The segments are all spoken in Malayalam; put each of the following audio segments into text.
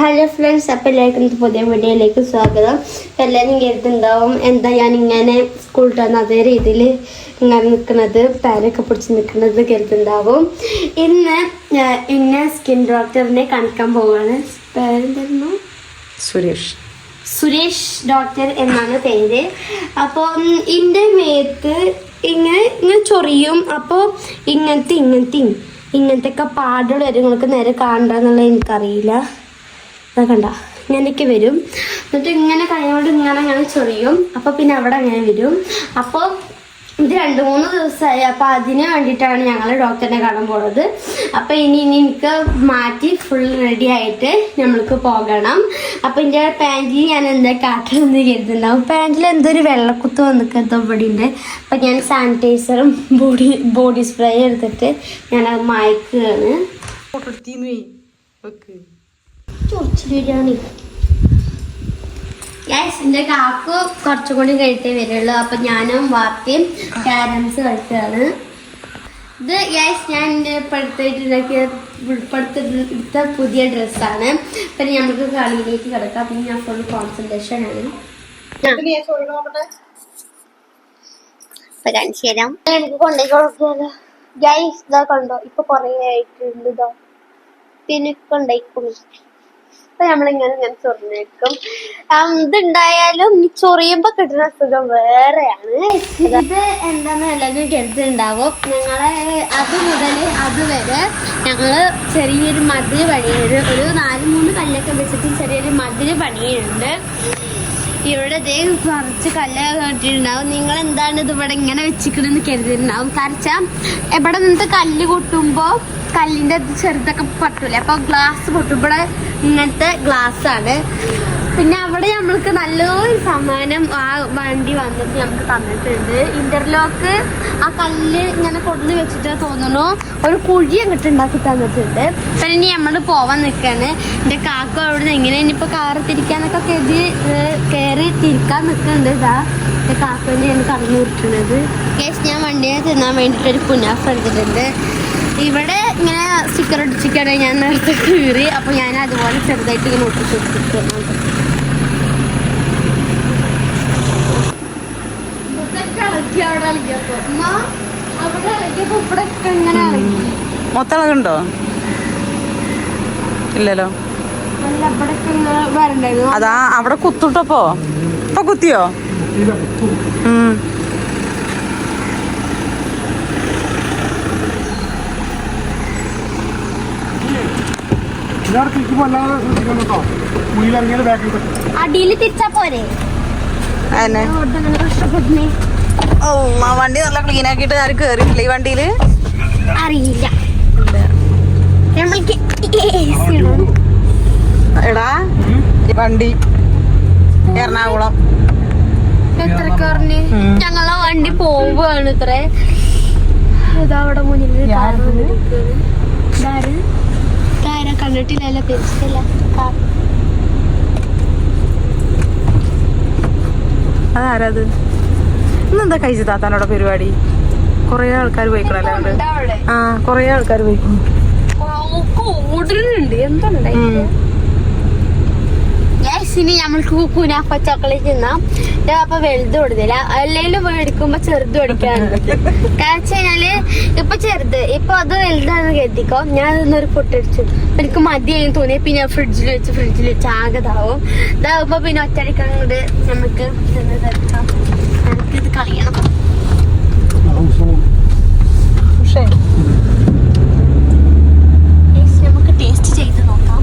ഹലോ ഫ്രണ്ട്സ്, അപ്പോൾ എല്ലാവർക്കും പുതിയ വീഡിയോയിലേക്ക് സ്വാഗതം. എല്ലാവരും കേട്ടിട്ടുണ്ടാവും എന്താ ഞാൻ ഇങ്ങനെ സ്കൂളിൽ വന്ന അതേ രീതിയിൽ ഇങ്ങനെ നിൽക്കുന്നത്, പാരൊക്കെ പിടിച്ച് നിൽക്കുന്നത് കേട്ടിട്ടുണ്ടാവും. ഇന്ന് സ്കിൻ ഡോക്ടറിനെ കാണിക്കാൻ പോവുകയാണ്. പേരെന്തായിരുന്നു? സുരേഷ് ഡോക്ടർ എന്നാണ് പേര്. അപ്പോൾ എൻ്റെ മേത്ത് ഇങ്ങനെ ചൊറിയും. അപ്പോൾ ഇങ്ങനത്തെ പാടുകൾ വരും. നിങ്ങൾക്ക് നേരെ കാണണ്ടെന്നുള്ളത് എനിക്കറിയില്ല. കണ്ട ഇങ്ങനെയൊക്കെ വരും. എന്നിട്ട് ഇങ്ങനെ കൈകൊണ്ട് ഇങ്ങനെ ചൊറിയും. അപ്പോൾ പിന്നെ അവിടെ അങ്ങനെ വരും. അപ്പോൾ ഇത് 2-3 ദിവസമായി. അപ്പോൾ അതിന് വേണ്ടിയിട്ടാണ് ഞങ്ങൾ ഡോക്ടറിനെ കാണാൻ പോകുന്നത്. അപ്പോൾ ഇനി എനിക്ക് മാറ്റി ഫുൾ റെഡി ആയിട്ട് നമ്മൾക്ക് പോകണം. അപ്പോൾ എൻ്റെ പാൻറ്റിൽ ഞാൻ എന്താ കാട്ടണമെന്ന് കരുതുന്നുണ്ടാവും. പാൻറ്റിൽ എന്തൊരു വെള്ളക്കുത്ത് വന്നിട്ട് ഇവിടെ ഉണ്ട്. അപ്പോൾ ഞാൻ സാനിറ്റൈസറും ബോഡി സ്പ്രേ എടുത്തിട്ട് ഞാൻ അത് മായ്ക്കുകയാണ്. എൻ്റെ കാക്കു കുറച്ചും കൂടി കഴിട്ടേ വരുള്ളൂ. അപ്പൊ ഞാനും വാർത്തയും ക്യാരംസ് കളിക്കുകയാണ്. ഇത് ഞാൻ എൻ്റെ ഇപ്പോഴത്തെ പുതിയ ഡ്രസ്സാണ്. പിന്നെ നമുക്ക് കളിയിലേക്ക് കിടക്കാം. പിന്നെ ഞാൻ ഫുൾ കോൺസെൻട്രേഷൻ ആണ്. കാണിച്ചു തരാം. എനിക്ക് കൊണ്ടേക്ക് കൊടുക്കാലോ. ഗൈസ് ഇതാ കണ്ടോ, ഇപ്പൊ കൊറേ ആയിട്ടുണ്ട്. ഇതാ പിന്നെ കൊണ്ടേക്കും. നമ്മളിങ്ങനെ ചൊറിഞ്ഞേക്കും. ഇതുണ്ടായാലും ചൊറിയുമ്പോ കിട്ടുന്ന സുഖം വേറെയാണ്. ഇത് എന്താന്ന് എല്ലാവരും കേട്ടിട്ടുണ്ടാവും. ഞങ്ങളെ അത് മുതൽ അതുവരെ ഞങ്ങള് ചെറിയൊരു മതില് പണിയുണ്ട്. ഒരു 4-3 കല്ലൊക്കെ വെച്ചിട്ട് ചെറിയൊരു മതില് പണിയുണ്ട്. ഇവിടെ കുറച്ച് കല്ലൊക്കെ കെട്ടിട്ടുണ്ടാവും. നിങ്ങൾ എന്താണ് ഇത് ഇവിടെ ഇങ്ങനെ വെച്ചിക്കണെന്ന് കരുതിയിട്ടുണ്ടാവും. കാരണം ഇവിടെ നിന്ന് കല്ല് കൊട്ടുമ്പോ കല്ലിന്റെ ചെറുതൊക്കെ പൊട്ടൂല. അപ്പൊ ഗ്ലാസ് പൊട്ടും. ഇവിടെ ഇങ്ങനത്തെ ഗ്ലാസ് ആണ്. പിന്നെ അവിടെ നമ്മൾക്ക് നല്ലൊരു സമ്മാനം ആ വണ്ടി വന്നിട്ട് നമുക്ക് തന്നിട്ടുണ്ട്. ഇന്റർലോക്ക് ആ കല്ല് ഇങ്ങനെ കൊണ്ടു വെച്ചിട്ട് തോന്നുന്നു ഒരു കുഴി അങ്ങോട്ട് ഉണ്ടാക്കി തന്നിട്ടുണ്ട്. പിന്നെ ഇനി നമ്മൾ പോവാൻ നിൽക്കാണ്. എൻ്റെ കാക്ക അവിടെ നിന്ന് എങ്ങനെ ഇനിയിപ്പോ കാറ് തിരിക്കാന്നൊക്കെ കയറി തിരിക്കാൻ നിൽക്കുന്നുണ്ട്. ഇതാ എൻ്റെ കാക്കനെ ഞാൻ കടന്നു വിട്ടിട്ടുള്ളത്. കേസ് ഞാൻ വണ്ടിയെ തിന്നാൻ വേണ്ടിയിട്ടൊരു കുനാഫ് എടുത്തിട്ടുണ്ട്. ഇവിടെ ഇങ്ങനെ സ്റ്റിക്കർ അടിച്ചിട്ടാണ് ഞാൻ നേരത്തെ കീറി. അപ്പോൾ ഞാൻ അതുപോലെ ചെറുതായിട്ട് ഇങ്ങനെ ഒട്ടിച്ചിട്ടുണ്ട്. മൊത്തം ഇളകുണ്ടോ? ഇല്ലല്ലോ. അതാ അവിടെ കുത്തിട്ടപ്പോ ഇപ്പൊ കുത്തിയോ? അടിയിൽ തിരിച്ചാ പോരെ? വണ്ടി നല്ല ക്ലീൻ ആക്കിട്ട് ആരും കേറിയിട്ടില്ല ഈ വണ്ടിയില്. അറിയില്ല. എടാ വണ്ടി എറണാകുളം എത്രക്ക് പറഞ്ഞ് ഞങ്ങളെ വണ്ടി പോവുകയാണ്. ഇത്ര ഇതവിടെ മുന്നിൽ കണ്ടിട്ടില്ലല്ലോ. പെരിച്ചില്ല അതാരത്? ഇന്നെന്താ കഴിച്ചു താത്താനോടെ പരിപാടി? കൊറേ ആൾക്കാർ പോയിക്കണല്ലേ? ആ കൊറേ ആൾക്കാർ പോയിക്കണു. ഓടുന്നുണ്ട്. എന്തുണ്ടായി? ഇനി നമ്മൾക്ക് കുനാഫ ചോക്ലേറ്റ് തിന്നാം. അപ്പൊ വലുത് കൊടുത്തില്ല. അല്ലെങ്കിൽ മേടിക്കുമ്പോ ചെറുത് മേടിക്കാറുണ്ട്. കാരണം ഇപ്പൊ ചെറുത് ഇപ്പൊ അത് വലുതാന്ന് കരുതിക്കോ. ഞാൻ അതൊന്നൊരു പൊട്ടടിച്ചു. എനിക്ക് മതിയായി തോന്നി. പിന്നെ ഫ്രിഡ്ജിൽ വെച്ച് ആകതാവും. ഇതാവുമ്പോ പിന്നെ ഒറ്റടിക്കാൻ കൊണ്ട് നമുക്ക് തിന്നതെടുക്കാം. നമുക്കിത് കളയണം. നമുക്ക് ടേസ്റ്റ് ചെയ്ത് നോക്കാം.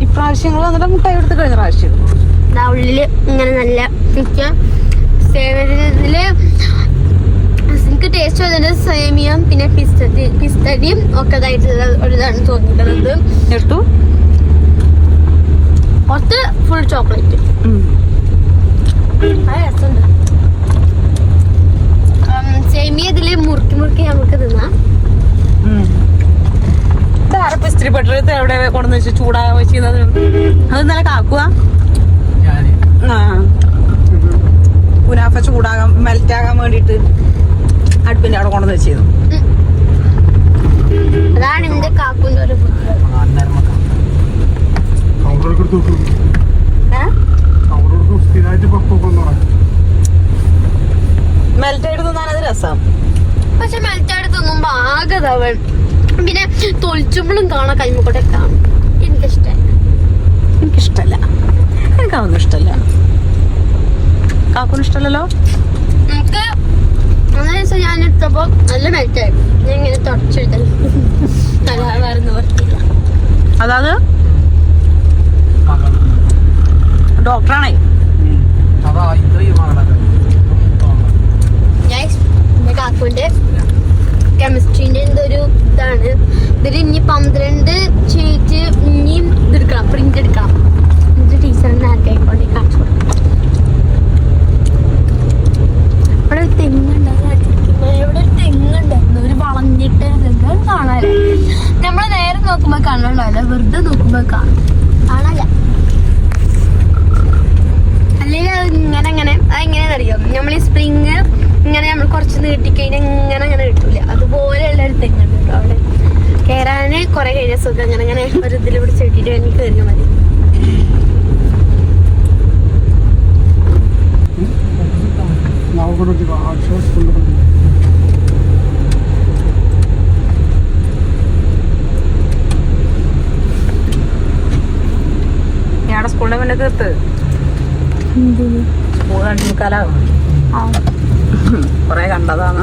ഇപ്രാവശ്യങ്ങൾ വന്നിട്ട് മുട്ടായി എടുത്ത് കഴിഞ്ഞ പ്രാവശ്യം ഉള്ളില് ഇങ്ങനെ നല്ല സേമിയത്തില് എനിക്ക് ടേസ്റ്റ് ചെയ്തത് സേമിയം പിന്നെ പിസ്തടിയും ഒക്കെ ഇതായിട്ടുള്ള ഒരിതാണ് തോന്നിയിട്ടുള്ളത്. എടുത്തു കുറച്ച് ഫുൾ ചോക്ലേറ്റ്. രസമുണ്ട്. സേമിയ ഇതില് മുറുക്കി നമുക്ക് തിന്നാം. ഇസ്തിരി പെട്ടത് എവിടെ കൊണ്ടുവന്ന് വെച്ച് ചൂടാകാൻ വെച്ചിരുന്നത് അത് നല്ല കാക്കുക. കുനാഫ ചൂടാകാൻ മെൽറ്റാകാൻ വേണ്ടിട്ട് അടുപ്പിന്റെ അവിടെ കൊണ്ടുവന്ന് വെച്ചിരുന്നു. അതാണ് എന്റെ കാക്കുന്റെ ഒരു ബുദ്ധി. മെൽറ്റായിട്ട് തിന്നാനത് രസം. പക്ഷെ മെൽറ്റായിട്ട് തിന്നുമ്പോ ആകെ തവൺ. പിന്നെ തൊളിച്ചുമ്പോഴും കാണാൻ കൈമക്കൂടെ കാണും. എനിക്കിഷ്ടല്ല. എനിക്കതൊന്നും ഇഷ്ടല്ല. കാക്കൂന് ഇഷ്ടല്ലല്ലോ. നമുക്ക് അന്നേ ദിവസം ഞാൻ ഇട്ടപ്പോ നല്ല മെൽറ്റായി. ഞാൻ ഇങ്ങനെ തുടച്ചെടുത്തല്ലോ. വേറെ നിവർത്തിയില്ല. അതായത് ഡോക്ടറാണേ. എന്റെ കാക്കുവിന്റെ കെമിസ്ട്രീന്റെ എന്തൊരു ഇതാണ്. ഇതിൽ ഇനി 12 ഷീറ്റ് ഇനിയും ഇതെടുക്കണം, പ്രിന്റ് എടുക്കണം. എന്നിട്ട് ടീച്ചറിനെ ആർക്കായിക്കൊണ്ട് കാണിച്ചു കൊടുക്കണം. ഇവിടെ ഒരു തെങ്ങുണ്ടായിരുന്നു. ഇവിടെ ഒരു തെങ്ങുണ്ടായിരുന്നു, ഒരു വളഞ്ഞിട്ട് കാണാല്ലേ. നമ്മള് നേരെ നോക്കുമ്പോ കാണാനല്ല, വെറുതെ നോക്കുമ്പോ കാണാല്ല. അല്ലെങ്കിൽ അത് ഇങ്ങനെ അതെങ്ങനെയാണെന്നറിയോ, നമ്മൾ ഈ സ്പ്രിങ് ഇങ്ങനെ നമ്മൾ കുറച്ച് നീട്ടിക്കഴിഞ്ഞാൽ ഇങ്ങനെ കിട്ടൂല. അതുപോലെയുള്ള ഒരു തെങ്ങുണ്ട് കേട്ടോ അവിടെ. കയറാന് കുറെ കഴിഞ്ഞ സുഖം അങ്ങനെ ഒരു ഇതിൽ പിടിച്ച് കിട്ടിയിട്ട് എനിക്ക് കയറിയാൽ മതി. ഞങ്ങളുടെ സ്കൂളിന്റെ മുന്നേ തീർത്ത് സ്കൂൾ 2:45 കൊറേ കണ്ടതാണ്.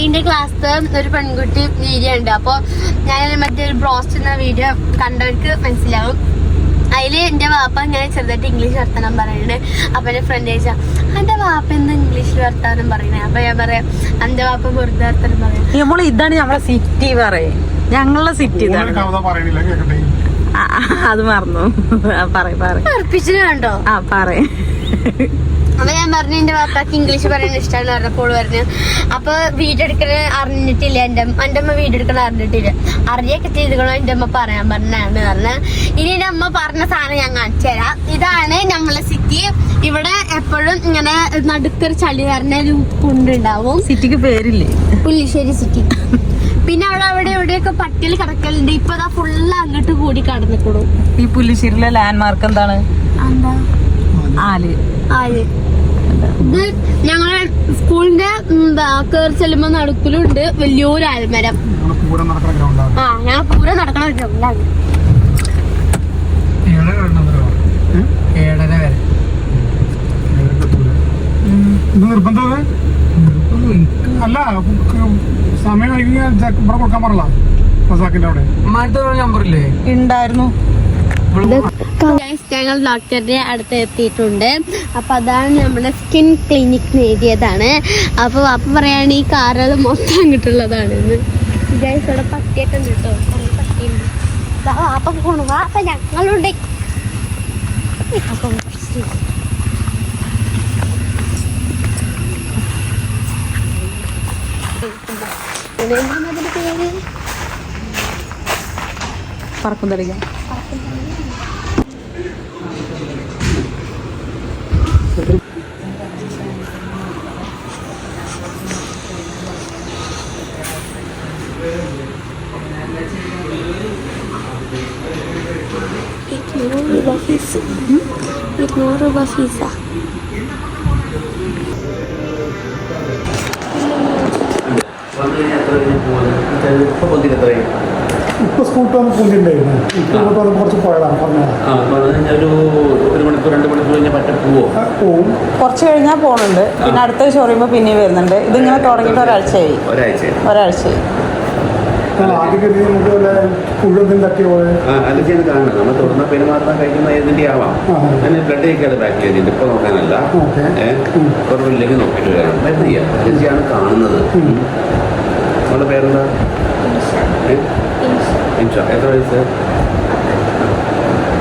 എന്റെ ക്ലാസ്സിൽ ഒരു പെൺകുട്ടി വീഡിയോ ഉണ്ട്. അപ്പൊ ഞാൻ മറ്റേ ബ്രോസ്റ്റ് എന്ന വീഡിയോ കണ്ടവർക്ക് മനസ്സിലാവും. അതില് എന്റെ വാപ്പ ഞാൻ ചെറുതായിട്ട് ഇംഗ്ലീഷ് വർത്താനം പറയുന്നുണ്ട്. അപ്പൊ എന്റെ ഫ്രണ്ട് ചോദിച്ചാ എന്റെ വാപ്പ എന്ത് ഇംഗ്ലീഷിൽ വർത്താനം പറയുന്നത്? അപ്പൊ ഞാൻ പറയാം എന്റെ വാപ്പ വെറുതെ വർത്താനം പറയുന്നത്. ഇതാണ് നമ്മളെ സിറ്റി പറയേ, ഞങ്ങളുടെ സിറ്റി ഇതാണ്. അത് മറന്നു. പറപ്പിച്ചിട്ട് കണ്ടോ? പറയേ. അപ്പൊ ഞാൻ പറഞ്ഞു എന്റെ വാപ്പാക്ക് ഇംഗ്ലീഷ് പറയുന്നത് ഇഷ്ടമാണ് പറഞ്ഞപ്പോൾ പറഞ്ഞു അപ്പൊ വീഡിയോ എടുക്കണ അറിഞ്ഞിട്ടില്ല. എന്റെ അമ്മ വീഡിയോ എടുക്കണ അറിഞ്ഞിട്ടില്ല. അറിയൊക്കെ ചെയ്തുകളോ എന്റെ അമ്മ പറയാൻ പറഞ്ഞാണ് പറഞ്ഞ. ഇനി എന്റെ അമ്മ പറഞ്ഞ സാധനം ഞാൻ കാണിച്ചു തരാം. ഇതാണ് നമ്മളെ സിറ്റി. ഇവിടെ എപ്പോഴും ഇങ്ങനെ നടുക്കൊരു ചളി പറഞ്ഞ ഒരു കുണ്ടുണ്ടാവും. സിറ്റിക്ക് പേരില്ലേ? പുല്ലിശ്ശേരി സിറ്റി. പിന്നെ അവിടെ എവിടെയൊക്കെ പട്ടിയിൽ കിടക്കലുണ്ട്. ഇപ്പൊ അതാ ഫുള്ള് അങ്ങോട്ട് കൂടി കടന്നിക്കൂടും. ഈ പുല്ലിശ്ശേരിയിലെ ലാൻഡ് മാർക്ക് എന്താണ്? എന്താ? ആല്. ഇത് ഞങ്ങളെ സ്കൂളിന്റെ കയറി ചെല്ലുമ്പോ നടുക്കിലുണ്ട് വലിയൊരു ആൽമരം. ഞങ്ങൾ പൂരം നടക്കണ ഒരു ഗ്രൗണ്ടാണ്. 7:30 വരെ നിർബന്ധം അല്ല. സമയം വൈകിയാൽ ഇവിടെ കൊടുക്കാൻ പറയല. അവിടെ നമ്പറില്ലേ ഉണ്ടായിരുന്നു. ഞങ്ങൾ ഡോക്ടറുടെ അടുത്ത് എത്തിയിട്ടുണ്ട്. അപ്പൊ അതാണ് നമ്മുടെ സ്കിൻ ക്ലിനിക് നേടിയതാണ്. അപ്പൊ വാപ്പ പറയാണ് ഈ കാറുകൾ മൊത്തം അങ്ങോട്ടുള്ളതാണെന്ന്. ഇവിടെ പട്ടിയൊക്കെ ഉണ്ട് കേട്ടോ, കുറെ പട്ടിയുണ്ട്. വാപ്പ പോണു. വാപ്പ ഞങ്ങളുണ്ട്. പേര് പറക്കും തളിക്കാം. ഇപ്പൊ സ്കൂട്ട് വന്ന് പൂജയുണ്ടായിരുന്നു. ഇപ്പൊ കുറച്ച് പോയതാണ് പറഞ്ഞത്. ഒരു മണിക്കൂർ 2 മണിക്കൂർ കഴിഞ്ഞാൽ പറ്റ പോവും. കുറച്ച് കഴിഞ്ഞാൽ പോണുണ്ട്. പിന്നെ അടുത്ത ഷോറൂമ് പിന്നെ വരുന്നുണ്ട്. ഇതിങ്ങനെ തുടങ്ങിയിട്ട് ഒരാഴ്ചയായി. അലർജിയാണ് കാണുന്നത്. നമ്മൾ തുറന്ന പെരുമാറുന്ന കഴിക്കുന്ന ഏതിന്റെ ആവാം. അതിന് ബ്ലഡ് കഴിക്കാതെ ബാക്ക് ചെയ്തിട്ട് ഇപ്പൊ നോക്കാനല്ല, കുറവില്ലെങ്കിൽ നോക്കിയിട്ട് വരാം. മരുന്ന് ചെയ്യാം. അലർജിയാണ് കാണുന്നത്. നമ്മുടെ പേരെന്താ? എത്ര വയസ്സ്?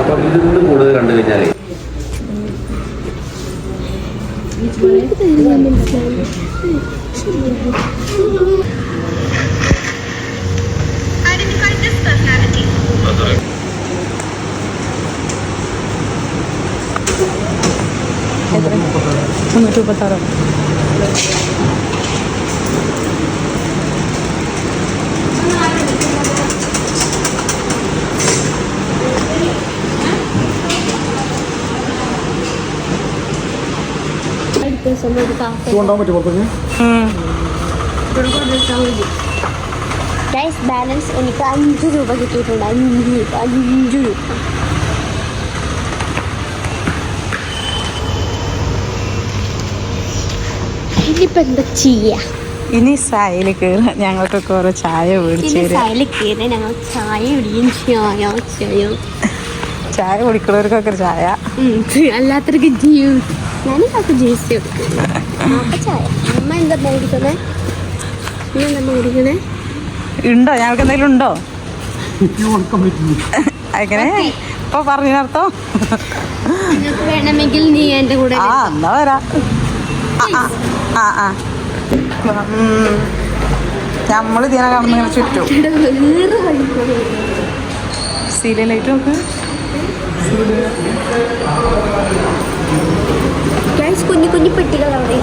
അപ്പൊ ഇതിൽ നിന്ന് കൂടുതൽ കണ്ടു കഴിഞ്ഞാലേ 336. കൊണ്ടുപോകാൻ പറ്റും പുറത്തേക്ക്. ഗൈസ് ബാലൻസ് എനിക്ക് 5 രൂപ കിട്ടിയിട്ടുണ്ട്. 5 രൂപ. ഇനിയിപ്പോൾ എന്താ ചെയ്യാ? ഇനി സൈല് കയറാം. ഞങ്ങൾക്കൊക്കെ ഓരോ ചായ മേടിച്ചു സൈഡിൽ കയറി ഞങ്ങൾ ചായ കുടിക്കും. ചായ കുടിക്കുന്നവർക്കൊക്കെ ഒരു ചായ, അല്ലാത്തവർക്ക് ജ്യൂസ്. ഞാനൊക്കെ ജ്യൂസ് കൊടുക്കും. അപ്പം ചായ. അമ്മ എന്താ മേടിക്കണേ? ഉണ്ടോ? ഞങ്ങൾക്ക് എന്തെങ്കിലും ഉണ്ടോ? കൊടുക്കാൻ പറ്റുന്നു. അങ്ങനെ ഇപ്പൊ പറഞ്ഞർത്ഥം. നിങ്ങൾക്ക് വേണമെങ്കിൽ നീ എൻ്റെ കൂടെ ആ എന്നാ വരാ. നമ്മൾ ഇതിനെ കടന്നിങ്ങനെ ചുറ്റും. സീരിയൽ ലൈറ്റ് നോക്ക്. കുഞ്ഞു കുഞ്ഞു പെട്ടികൾ അവിടെ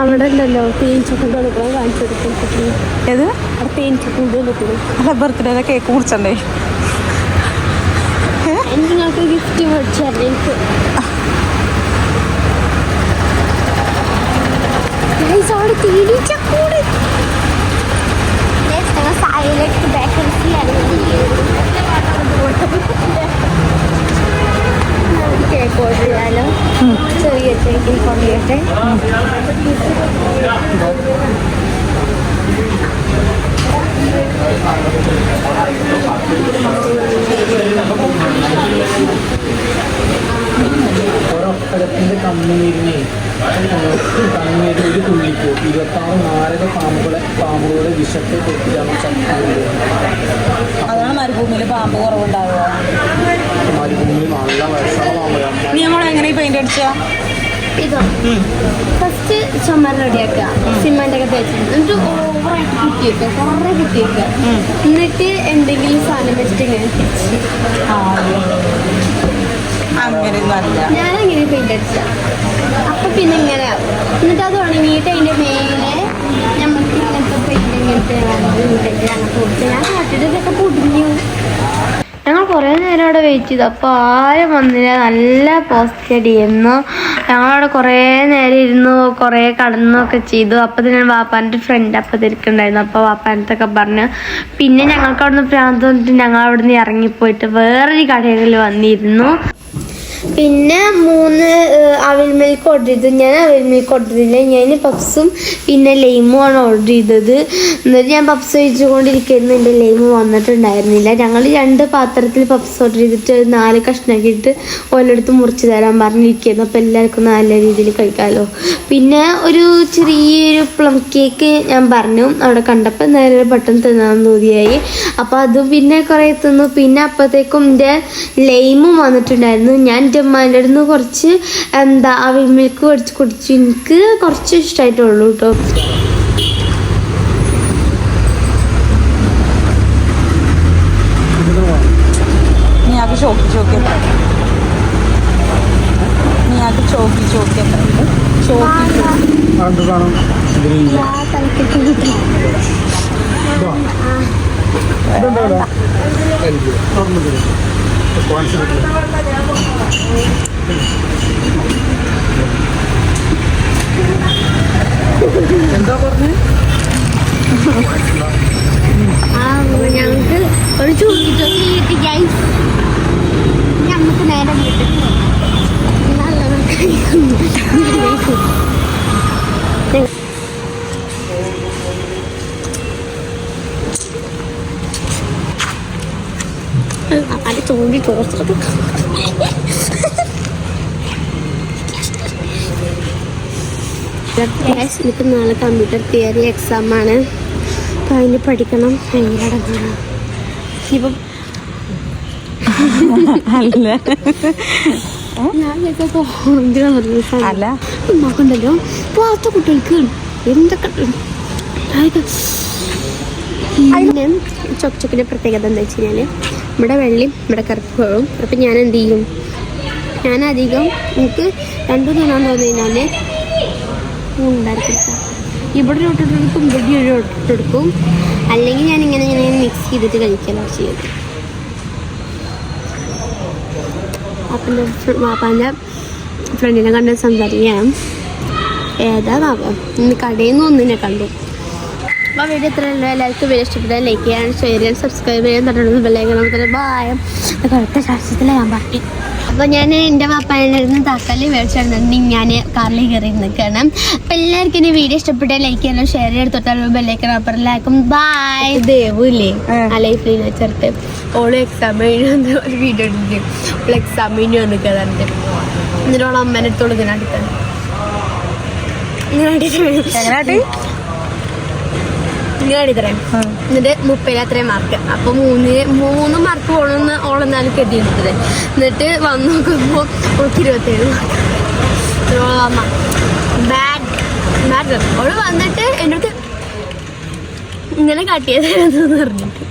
അവിടെ ഉണ്ടല്ലോ തേൻചക്കൊണ്ട് കൊടുക്കണം. കാണിച്ചു കൊടുക്കും. ഏത്? അവിടെ തേൻചക്കൊണ്ട് കൊടുക്കണം. അല്ല, ബർത്ത്ഡേയിലെ കേക്ക് കുടിച്ചണ്ടേ? നിങ്ങൾക്ക് ഗിഫ്റ്റ് മേടിച്ചായിരുന്നു. എനിക്ക് അവിടെ തേനീച്ചക്കൂട്. സൈലന്റ് ബേക്കറി കേക്ക് ഓർഡർ ചെയ്യാലോ. ചെറിയ കേക്കിൽ കൊണ്ടുപോട്ടെ. ഒരൊട്ടകത്തിൻ്റെ കണ്ണുനീരിനെ കണ്ണുനീരിൽ തുള്ളിക്കോ 26 മാരക പാമ്പുകളുടെ വിഷത്തെ തെറ്റിയാണ് അതാണ് മരുഭൂമിയിൽ പാമ്പ് കുറവുണ്ടാവുക. മരുഭൂമിയിൽ നല്ല വിഷമുള്ള പാമ്പ്. നീ നമ്മളെങ്ങനെ പെയിന്റ് അടിച്ചാ? ഇതോ ഫസ്റ്റ് ചുമർ റെഡിയാക്കുക. സിമെന്റ് ഒക്കെ തേച്ചിട്ട് എന്നിട്ട് ഓവറായിട്ട് കുത്തി വെക്കുക. കുറേ കുത്തി വെക്കുക. എന്നിട്ട് എന്തെങ്കിലും സാധനം വെച്ചിട്ട് ഇങ്ങനെ തിരിച്ച്. ഞാനങ്ങനെ പെയിന്റ് അടിച്ച. അപ്പൊ പിന്നെ ഇങ്ങനെ ആവും. എന്നിട്ട് അത് ഉണങ്ങിയിട്ട് അതിന്റെ മേലെ നമുക്ക് ഇങ്ങനത്തെ പെയിന്റ് ഇങ്ങനത്തെ അങ്ങനത്തെ കൊടുത്ത് ഞാൻ കാട്ടിട്ട് ഇതൊക്കെ പൊടിഞ്ഞു. ഞങ്ങൾ കുറേ നേരം അവിടെ വെയിറ്റ് ചെയ്തു. അപ്പോൾ ആരും വന്നില്ല. നല്ല പോസ്റ്റ് അടിയായിരുന്നു. ഞങ്ങളവിടെ കുറേ നേരം ഇരുന്നു, കുറേ കടന്നൊക്കെ ചെയ്തു. അപ്പോൾ തന്നെ വാപ്പാൻ്റെ ഫ്രണ്ട് അപ്പം തിരിക്കുന്നുണ്ടായിരുന്നു. അപ്പോൾ വാപ്പാനത്തൊക്കെ പറഞ്ഞു. പിന്നെ ഞങ്ങൾക്ക് അവിടെ നിന്ന് പ്രാന്ത് വന്നിട്ട് ഞങ്ങൾ അവിടെ നിന്ന് ഇറങ്ങിപ്പോയിട്ട് വേറൊരു കടകളിൽ വന്നിരുന്നു. പിന്നെ 3 അവിൽ മിൽക്ക് ഓർഡർ ചെയ്തു. ഞാൻ അവിൽ മിൽക്ക് ഓർഡർ ചെയ്തില്ല. ഞാൻ പപ്സും പിന്നെ ലൈമുമാണ് ഓർഡർ ചെയ്തത്. എന്നിട്ട് ഞാൻ പപ്സ് കഴിച്ചുകൊണ്ടിരിക്കുന്നു. എൻ്റെ ലൈമ് വന്നിട്ടുണ്ടായിരുന്നില്ല. ഞങ്ങൾ 2 പാത്രത്തിൽ പപ്സ് ഓർഡർ ചെയ്തിട്ട് 4 കഷ്ണമാക്കിയിട്ട് ഓരോടുത്ത് മുറിച്ച് തരാൻ പറഞ്ഞിരിക്കുന്നു. അപ്പോൾ എല്ലാവർക്കും നല്ല രീതിയിൽ കഴിക്കാമല്ലോ. പിന്നെ ഒരു ചെറിയൊരു പ്ലം കേക്ക് ഞാൻ പറഞ്ഞു അവിടെ കണ്ടപ്പോൾ നേരെ പെട്ടെന്ന് തിന്നാൻ തോന്നിയായി. അപ്പോൾ അതും പിന്നെ കുറേ തിന്നു. പിന്നെ അപ്പോഴത്തേക്കും എൻ്റെ ലൈമും വന്നിട്ടുണ്ടായിരുന്നു. ഞാൻ എൻ്റെ അമ്മേൻ്റെ അടുത്ത് കുറച്ച് അവിൽ മിൽക്ക് കുറച്ച് കുടിച്ചു. എനിക്ക് കുറച്ച് ഇഷ്ടമായിട്ടുള്ളൂ കേട്ടോ. നീ അത് ചോക്കി ചോക്കി എന്താ പറഞ്ഞേ? ഞങ്ങൾക്ക് ഒരു ചൂണ്ടി കിട്ടി. ഞങ്ങൾക്ക് നേരെ വീട്ടിൽ അത് തോന്നി തോർച്ചത്. എനിക്ക് നാളെ കമ്പ്യൂട്ടർ തിയറി എക്സാമാണ്. അപ്പം അതിന് പഠിക്കണം. ഭയങ്കര അടങ്ങാണ്. ഇപ്പം ഞാൻ അല്ല നോക്കണ്ടല്ലോ. പാത്ത കുട്ടികൾക്ക് എന്തൊക്കെ അതിന് ചൊക്കിൻ്റെ പ്രത്യേകത എന്താ വെച്ച് കഴിഞ്ഞാൽ ഇവിടെ വെള്ളയും ഇവിടെ കറുപ്പ് പോകും. അപ്പം ഞാൻ എന്ത് ചെയ്യും, ഞാനധികം എനിക്ക് രണ്ടു തിന്നാൻ തോന്നി കഴിഞ്ഞാൽ ഉണ്ടാക്കിയെടുക്കാം. ഇവിടെ ഒരു ഇട്ടെടുക്കും, ഇവിടെ ഒരു ഇട്ടെടുക്കും. അല്ലെങ്കിൽ ഞാൻ ഇങ്ങനെ മിക്സ് ചെയ്തിട്ട് കഴിക്കാനാണ് ചെയ്യുന്നത്. അപ്പം ഫ്രണ്ടിനെ കണ്ട് സംസാരിക്കാം. ഏതാണാവാം, ഇന്ന് കടയിൽ നിന്ന് ഒന്നിനെ കണ്ടു. അപ്പോൾ വീഡിയോ ഇത്രയുള്ളൂ. എല്ലാവർക്കും വീഡിയോ ഇഷ്ടപ്പെട്ടാൽ ലൈക്ക് ചെയ്യാൻ, ഷെയർ ചെയ്യാൻ, സബ്സ്ക്രൈബ് ചെയ്യാൻ, തൊട്ടുള്ള ബെല്ലൈക്കൺ ബായം അടുത്ത ശാസ്ത്രത്തിൽ ഞാൻ പറഞ്ഞു. അപ്പോൾ ഞാൻ എൻ്റെ പാപ്പാൻ്റെ അടുത്ത് തക്കാളി മേടിച്ചിരുന്നുണ്ടെങ്കിൽ ഞാൻ കാറിൽ കയറി നിൽക്കണം. അപ്പോൾ എല്ലാവർക്കും എൻ്റെ വീഡിയോ ഇഷ്ടപ്പെട്ടാൽ ലൈക്ക് ചെയ്യാനും ഷെയർ ചെയ്യാൻ, തൊട്ടുള്ള ബെല്ലൈക്കൺ അപ്പുറം ബൈ. ദേവൂല്ലേ ആ ലൈഫിൽ വെച്ചിട്ട് ഓള് എക്സാമിന് ഒരു വീഡിയോ ഇട്ടിട്ട് ഓൾ എക്സാമിന് വന്നിട്ടുണ്ട്. എന്നിട്ട് ഓളെ അമ്മേനെ അടുത്തോളം ഇങ്ങനെ അടുത്താണ് ഇങ്ങനെ അടിത്തരാം. എന്നിട്ട് 30 അത്രയും മാർക്ക്. അപ്പോൾ 3 മാർക്ക് ഓളെന്നാലും കരുതിയിരുന്നത്. എന്നിട്ട് വന്ന് നോക്കുമ്പോൾ ഓൾക്ക് 27 മാർക്ക്. അമ്മ ബാഡ് ഓള് വന്നിട്ട് എൻ്റെ അടുത്ത് ഇങ്ങനെ കാട്ടിയത് പറഞ്ഞിട്ട്